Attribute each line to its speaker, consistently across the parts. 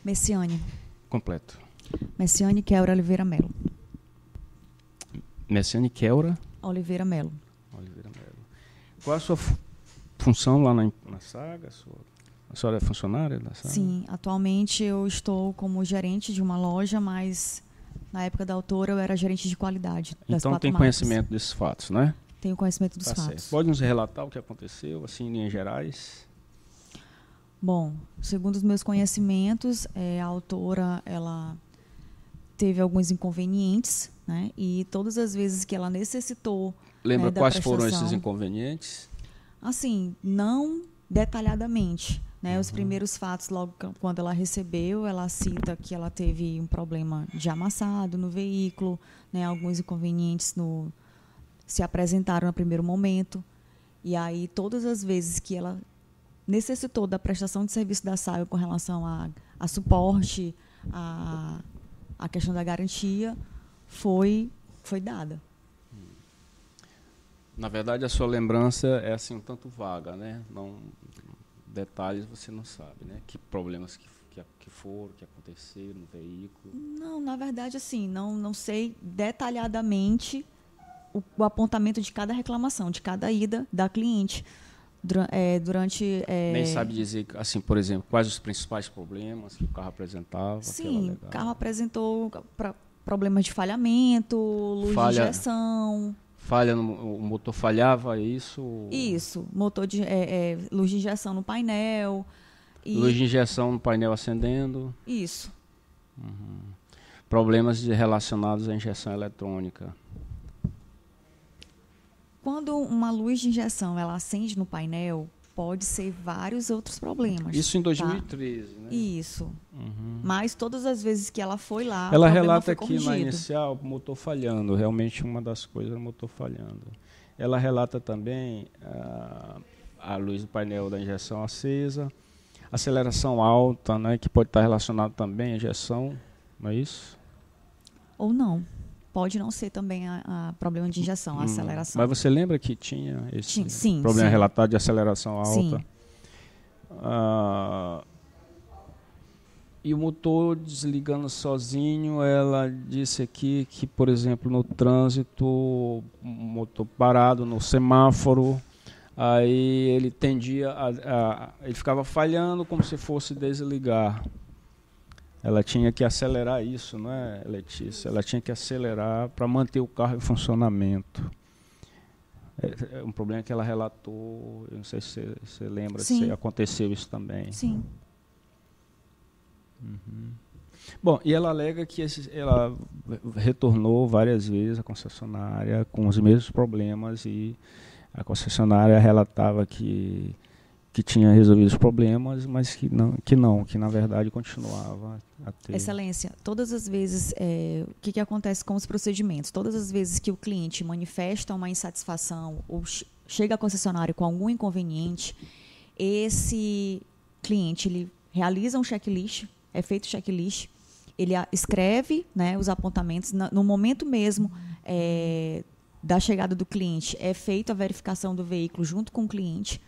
Speaker 1: Messiane.
Speaker 2: Completo.
Speaker 1: Messiane Kelra Oliveira Melo.
Speaker 2: Messiane Kelra
Speaker 1: Oliveira Melo.
Speaker 2: Oliveira Melo. Qual a sua função lá na Saga? A senhora é funcionária da Saga?
Speaker 1: Sim, atualmente eu estou como gerente de uma loja, mas na época da autora eu era gerente de qualidade das
Speaker 2: Então
Speaker 1: 4
Speaker 2: tem
Speaker 1: marcas.
Speaker 2: conhecimento desses fatos, né?
Speaker 1: Tenho conhecimento dos
Speaker 2: Tá
Speaker 1: fatos.
Speaker 2: certo. Pode nos relatar o que aconteceu, assim, em linhas gerais?
Speaker 1: Bom, segundo os meus conhecimentos, a autora ela teve alguns inconvenientes, né? E todas as vezes que ela necessitou
Speaker 2: Lembra
Speaker 1: da
Speaker 2: quais foram
Speaker 1: prestação,
Speaker 2: esses inconvenientes?
Speaker 1: assim, não detalhadamente, né? Os primeiros fatos, logo quando ela recebeu, ela cita que ela teve um problema de amassado no veículo, né? Alguns inconvenientes se apresentaram no primeiro momento. E aí, todas as vezes que ela necessitou da prestação de serviço da Saga com relação a suporte, a questão da garantia, foi dada.
Speaker 2: Na verdade, a sua lembrança é assim um tanto vaga, né? Não, detalhes você não sabe, né? Que problemas que foram, que aconteceram no veículo.
Speaker 1: Não, na verdade, assim, não sei detalhadamente o apontamento de cada reclamação, de cada ida da cliente. Durante...
Speaker 2: Nem sabe dizer, assim, por exemplo, quais os principais problemas que o carro apresentava?
Speaker 1: Sim, o carro apresentou problemas de falhamento, luz de injeção.
Speaker 2: Falha o motor falhava, isso?
Speaker 1: Isso, motor de luz de injeção no painel.
Speaker 2: Luz de injeção no painel acendendo.
Speaker 1: Isso.
Speaker 2: Problemas relacionados à injeção eletrônica.
Speaker 1: Quando uma luz de injeção ela acende no painel, pode ser vários outros problemas.
Speaker 2: Isso em 2013,
Speaker 1: tá?
Speaker 2: Né?
Speaker 1: Isso. Mas todas as vezes que ela foi lá,
Speaker 2: ela
Speaker 1: o problema
Speaker 2: relata
Speaker 1: foi
Speaker 2: aqui
Speaker 1: corrigido.
Speaker 2: na inicial o motor falhando. Realmente uma das coisas é o motor falhando. Ela relata também a luz do painel da injeção acesa, aceleração alta, né, que pode estar relacionado também à injeção, não é isso?
Speaker 1: Ou não. Pode não ser também a problema de injeção, a aceleração.
Speaker 2: Mas você lembra que tinha esse
Speaker 1: sim,
Speaker 2: problema
Speaker 1: sim.
Speaker 2: relatado de aceleração alta?
Speaker 1: Sim.
Speaker 2: E o motor desligando sozinho, ela disse aqui que, por exemplo, no trânsito, o motor parado no semáforo, aí ele tendia ele ficava falhando como se fosse desligar. Ela tinha que acelerar isso, não é, Letícia? Ela tinha que acelerar para manter o carro em funcionamento. É um problema que ela relatou, eu não sei se você lembra,
Speaker 1: Sim.
Speaker 2: se aconteceu isso também.
Speaker 1: Sim.
Speaker 2: Bom, e ela alega que ela retornou várias vezes à concessionária com os mesmos problemas e a concessionária relatava que tinha resolvido os problemas, mas que na verdade continuava a ter.
Speaker 1: Excelência, todas as vezes, o que acontece com os procedimentos? Todas as vezes que o cliente manifesta uma insatisfação ou chega à concessionária com algum inconveniente, esse cliente ele realiza um checklist, é feito checklist, ele escreve, né, os apontamentos, no momento mesmo da chegada do cliente, é feita a verificação do veículo junto com o cliente,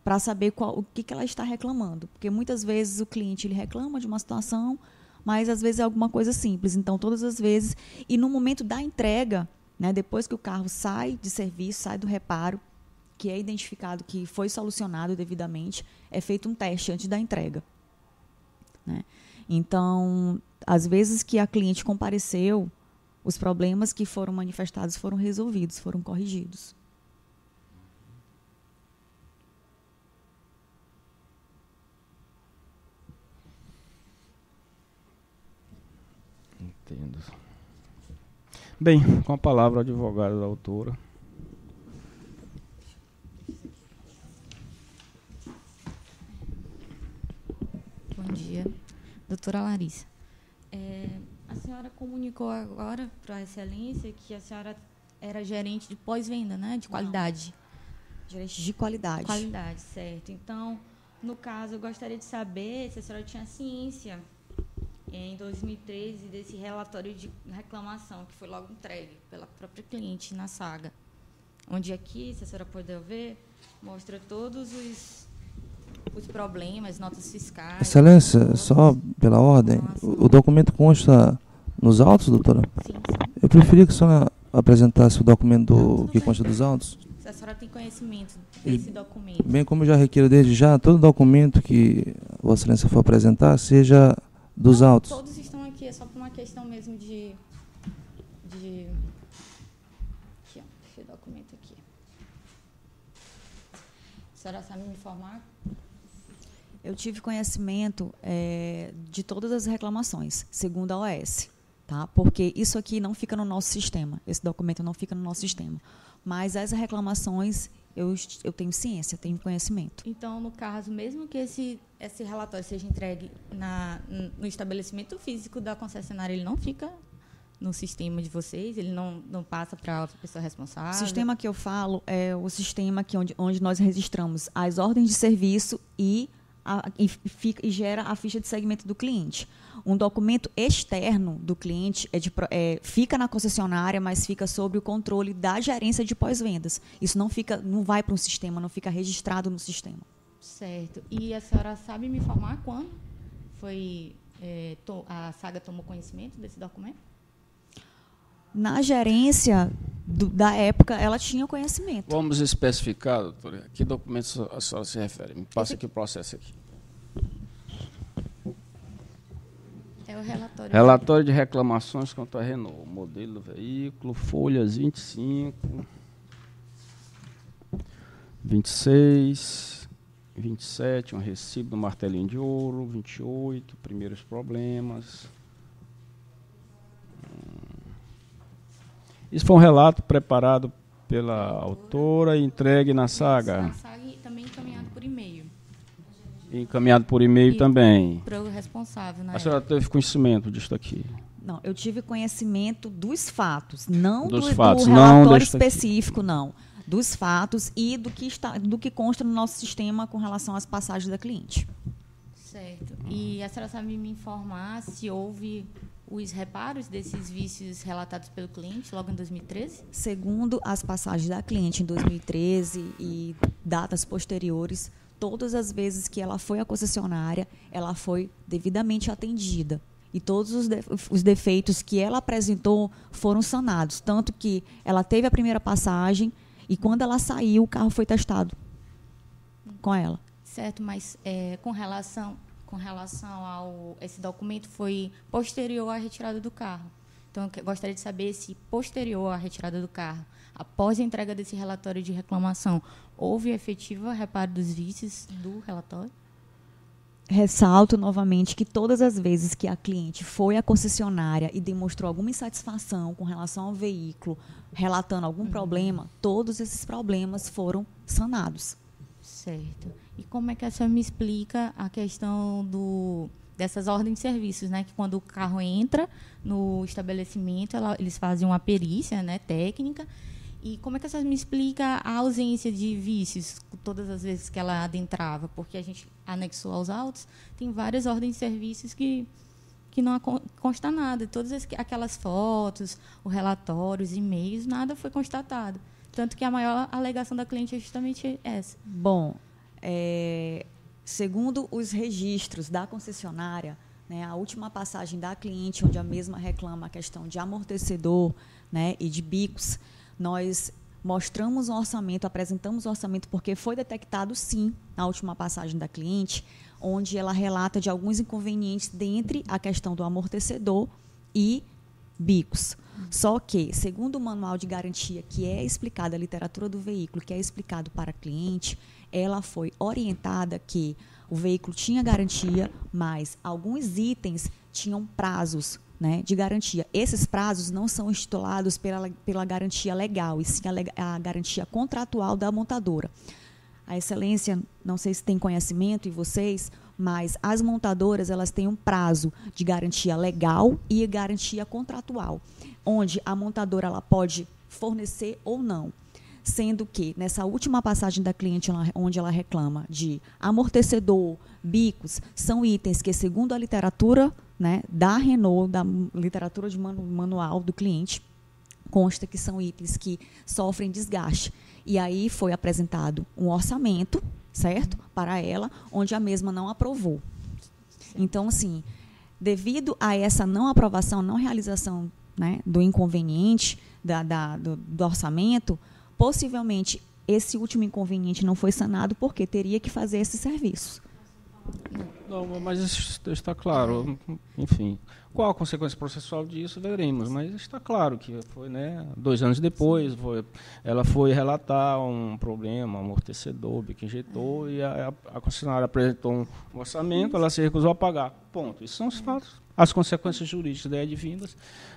Speaker 1: para saber o que ela está reclamando. Porque muitas vezes o cliente ele reclama de uma situação, mas às vezes é alguma coisa simples. Então, todas as vezes, e no momento da entrega, né, depois que o carro sai de serviço, sai do reparo, que é identificado que foi solucionado devidamente, é feito um teste antes da entrega. Né? Então, às vezes que a cliente compareceu, os problemas que foram manifestados foram resolvidos, foram corrigidos.
Speaker 2: Entendo. Bem, com a palavra, o advogado da autora.
Speaker 3: Bom dia. Doutora Larissa. A senhora comunicou agora para a Excelência que a senhora era gerente de pós-venda, né? De qualidade.
Speaker 1: Não. Gerente de qualidade.
Speaker 3: Qualidade, certo. Então, no caso, eu gostaria de saber se a senhora tinha ciência, em 2013, desse relatório de reclamação, que foi logo entregue pela própria cliente na Saga. Onde aqui, se a senhora puder ver, mostra todos os problemas, notas fiscais.
Speaker 4: Excelência, só pela ordem, o documento consta nos autos, doutora?
Speaker 3: Sim.
Speaker 4: Eu preferia que a senhora apresentasse o documento que consta dos autos.
Speaker 3: A senhora tem conhecimento desse documento?
Speaker 4: Bem, como eu já requiro desde já, todo documento que Vossa Excelência for apresentar seja dos autos.
Speaker 3: Todos estão aqui, é só por uma questão mesmo de aqui, ó, esse documento aqui. A senhora sabe me informar?
Speaker 1: Eu tive conhecimento de todas as reclamações, segundo a OAS, tá? Porque isso aqui não fica no nosso sistema, esse documento não fica no nosso sistema. Mas as reclamações, eu tenho ciência, tenho conhecimento.
Speaker 3: Então, no caso, mesmo que esse relatório seja entregue no estabelecimento físico da concessionária, ele não fica no sistema de vocês? Ele não passa para a pessoa responsável?
Speaker 1: O sistema que eu falo é o sistema onde nós registramos as ordens de serviço e gera a ficha de segmento do cliente. Um documento externo do cliente fica na concessionária, mas fica sob o controle da gerência de pós-vendas. Isso não vai para um sistema, não fica registrado no sistema.
Speaker 3: Certo. E a senhora sabe me informar quando a Saga tomou conhecimento desse documento?
Speaker 1: Na gerência da época, ela tinha conhecimento.
Speaker 2: Vamos especificar, doutora, que documento a senhora se refere? Me passa aqui o processo aqui.
Speaker 3: É o relatório.
Speaker 2: Relatório de reclamações contra a Renault. Modelo do veículo, folhas 25, 26, 27, um recibo do martelinho de ouro, 28, primeiros problemas. Isso foi um relato preparado pela autora e entregue na Saga.
Speaker 3: Na Saga e também encaminhado por e-mail.
Speaker 2: Encaminhado por e-mail também.
Speaker 3: Para o responsável, né?
Speaker 2: A senhora teve conhecimento disso aqui?
Speaker 1: Não, eu tive conhecimento dos fatos, não do
Speaker 2: fatos,
Speaker 1: relatório
Speaker 2: não
Speaker 1: específico, não. Dos fatos e do que consta no nosso sistema com relação às passagens da cliente.
Speaker 3: Certo. E a senhora sabe me informar se houve os reparos desses vícios relatados pelo cliente logo em 2013?
Speaker 1: Segundo as passagens da cliente em 2013 e datas posteriores, todas as vezes que ela foi à concessionária, ela foi devidamente atendida. E todos os defeitos que ela apresentou foram sanados. Tanto que ela teve a primeira passagem e quando ela saiu, o carro foi testado com ela.
Speaker 3: Certo, mas com relação ao esse documento foi posterior à retirada do carro. Então, eu gostaria de saber se posterior à retirada do carro, após a entrega desse relatório de reclamação, houve efetivo reparo dos vícios do relatório?
Speaker 1: Ressalto novamente que todas as vezes que a cliente foi à concessionária e demonstrou alguma insatisfação com relação ao veículo, relatando algum problema, todos esses problemas foram sanados.
Speaker 3: Certo. E como é que a senhora me explica a questão dessas ordens de serviços, né? Que quando o carro entra no estabelecimento, eles fazem uma perícia, né, técnica. E como é que a senhora me explica a ausência de vícios todas as vezes que ela adentrava? Porque a gente anexou aos autos, tem várias ordens de serviços que não consta nada. Todas aquelas fotos, o relatório, os e-mails, nada foi constatado. Tanto que a maior alegação da cliente é justamente essa.
Speaker 1: Bom, segundo os registros da concessionária, né, a última passagem da cliente, onde a mesma reclama a questão de amortecedor, né, e de bicos, nós mostramos um orçamento, apresentamos o orçamento, porque foi detectado, sim, na última passagem da cliente, onde ela relata de alguns inconvenientes dentre a questão do amortecedor e bicos. Só que, segundo o manual de garantia, que é explicado, a literatura do veículo, que é explicado para a cliente, ela foi orientada que o veículo tinha garantia, mas alguns itens tinham prazos, né, de garantia. Esses prazos não são estipulados pela garantia legal, e sim a garantia contratual da montadora. A Excelência, não sei se tem conhecimento, e vocês, mas as montadoras, elas têm um prazo de garantia legal e garantia contratual, onde a montadora ela pode fornecer ou não. Sendo que, nessa última passagem da cliente, onde ela reclama de amortecedor, bicos, são itens que, segundo a literatura, né, da Renault, da literatura de manual do cliente, consta que são itens que sofrem desgaste. E aí foi apresentado um orçamento, certo? Para ela, onde a mesma não aprovou. Então, assim, devido a essa não aprovação, não realização, né, do inconveniente do orçamento, possivelmente esse último inconveniente não foi sanado porque teria que fazer esse serviço.
Speaker 2: Não, mas isso está claro. Enfim, qual a consequência processual disso, veremos. Mas está claro que foi, né, 2 anos depois, ela foi relatar um problema, um amortecedor, bico injetor, e a concessionária apresentou um orçamento, ela se recusou a pagar. Ponto. Isso são os fatos. As consequências jurídicas daí advindas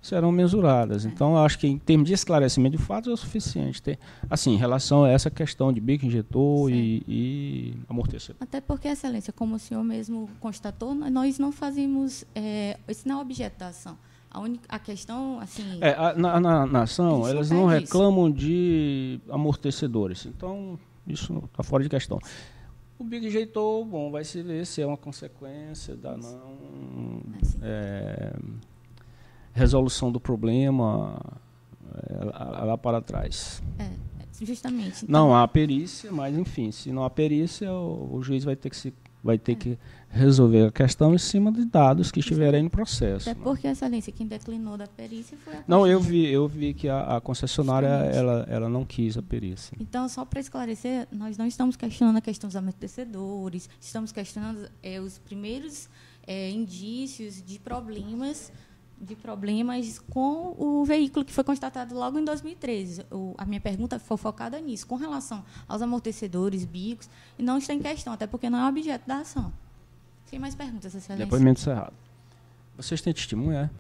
Speaker 2: serão mensuradas. Então, eu acho que, em termos de esclarecimento de fatos, é o suficiente ter, assim, em relação a essa questão de bico injetor e amortecedor.
Speaker 3: Até porque, Excelência, como o senhor mesmo constatou, nós não fazemos isso não é objeto da ação. A questão, assim...
Speaker 2: Na ação, elas não reclamam de amortecedores. Então, isso está fora de questão. O bico injetor, bom, vai se ver se é uma consequência da não resolução do problema lá para trás.
Speaker 3: Justamente. Então,
Speaker 2: não há perícia, mas, enfim, se não há perícia, o juiz vai ter que resolver a questão em cima de dados que estiverem no processo.
Speaker 3: Até porque, Excelência, quem declinou da perícia foi a...
Speaker 2: Não, eu vi que a concessionária ela não quis a perícia.
Speaker 3: Então, só para esclarecer, nós não estamos questionando a questão dos amortecedores, estamos questionando os primeiros indícios de problemas com o veículo que foi constatado logo em 2013. A minha pergunta foi focada nisso, com relação aos amortecedores, bicos, e não está em questão, até porque não é objeto da ação. Sem mais perguntas, Excelência.
Speaker 2: Depoimento encerrado. Vocês têm testemunha,